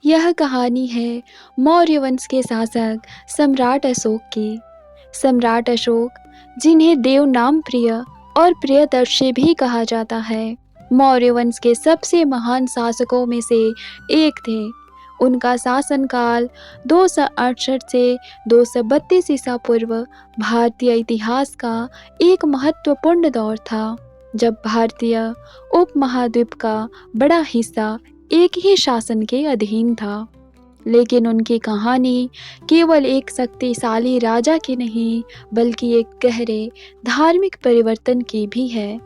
यह कहानी है मौर्य वंश के शासक सम्राट अशोक की। सम्राट अशोक, जिन्हें देव नाम प्रिय और प्रियदर्शी भी कहा जाता है, मौर्य वंश के सबसे महान शासकों में से एक थे। उनका शासनकाल 268 से 232 ईसा पूर्व भारतीय इतिहास का एक महत्वपूर्ण दौर था, जब भारतीय उपमहाद्वीप का बड़ा हिस्सा एक ही शासन के अधीन था। लेकिन उनकी कहानी केवल एक शक्तिशाली राजा की नहीं, बल्कि एक गहरे धार्मिक परिवर्तन की भी है।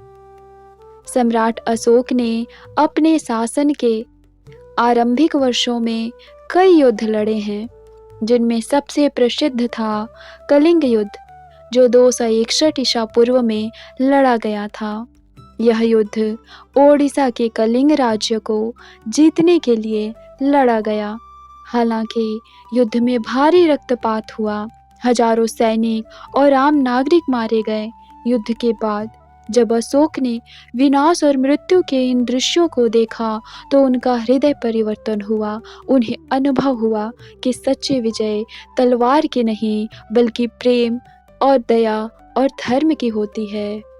सम्राट अशोक ने अपने शासन के आरंभिक वर्षों में कई युद्ध लड़े हैं, जिनमें सबसे प्रसिद्ध था कलिंग युद्ध, जो 261 ईसा पूर्व में लड़ा गया था। यह युद्ध ओडिशा के कलिंग राज्य को जीतने के लिए लड़ा गया। हालांकि युद्ध में भारी रक्तपात हुआ, हजारों सैनिक और आम नागरिक मारे गए। युद्ध के बाद जब अशोक ने विनाश और मृत्यु के इन दृश्यों को देखा, तो उनका हृदय परिवर्तन हुआ। उन्हें अनुभव हुआ कि सच्ची विजय तलवार की नहीं, बल्कि प्रेम और दया और धर्म की होती है।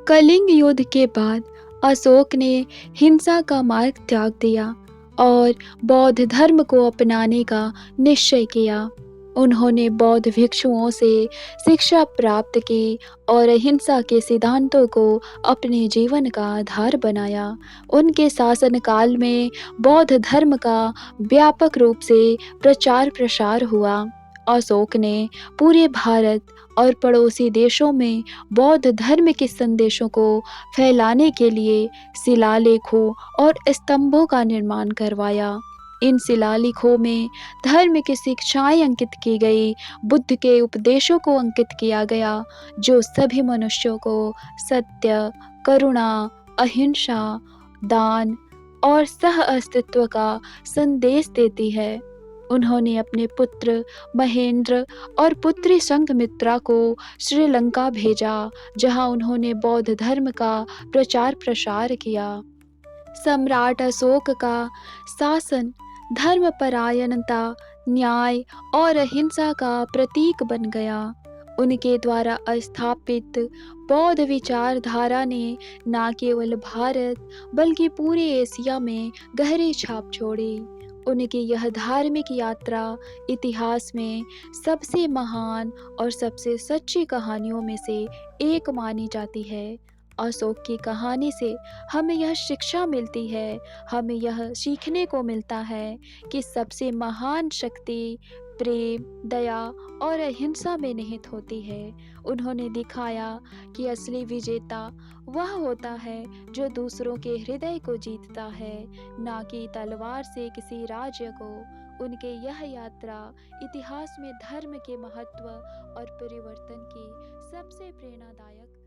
कलिंग युद्ध के बाद अशोक ने हिंसा का मार्ग त्याग दिया और बौद्ध धर्म को अपनाने का निश्चय किया। उन्होंने बौद्ध भिक्षुओं से शिक्षा प्राप्त की और अहिंसा के सिद्धांतों को अपने जीवन का आधार बनाया। उनके शासनकाल में बौद्ध धर्म का व्यापक रूप से प्रचार प्रसार हुआ। अशोक ने पूरे भारत और पड़ोसी देशों में बौद्ध धर्म के संदेशों को फैलाने के लिए शिलालेखों और स्तंभों का निर्माण करवाया। इन शिलालेखों में धर्म की शिक्षाएं अंकित की गई, बुद्ध के उपदेशों को अंकित किया गया, जो सभी मनुष्यों को सत्य, करुणा, अहिंसा, दान और सह अस्तित्व का संदेश देती है। उन्होंने अपने पुत्र महेंद्र और पुत्री संघमित्रा को श्रीलंका भेजा, जहां उन्होंने बौद्ध धर्म का प्रचार प्रसार किया। सम्राट अशोक का शासन धर्मपरायणता, न्याय और अहिंसा का प्रतीक बन गया। उनके द्वारा स्थापित बौद्ध विचारधारा ने न केवल भारत बल्कि पूरे एशिया में गहरी छाप छोड़ी। उनकी यह धार्मिक यात्रा इतिहास में सबसे महान और सबसे सच्ची कहानियों में से एक मानी जाती है। अशोक की कहानी से हमें यह शिक्षा मिलती है, हमें यह सीखने को मिलता है कि सबसे महान शक्ति प्रेम, दया और अहिंसा में निहित होती है। उन्होंने दिखाया कि असली विजेता वह होता है जो दूसरों के हृदय को जीतता है, ना कि तलवार से किसी राज्य को। उनके यह यात्रा इतिहास में धर्म के महत्व और परिवर्तन की सबसे प्रेरणादायक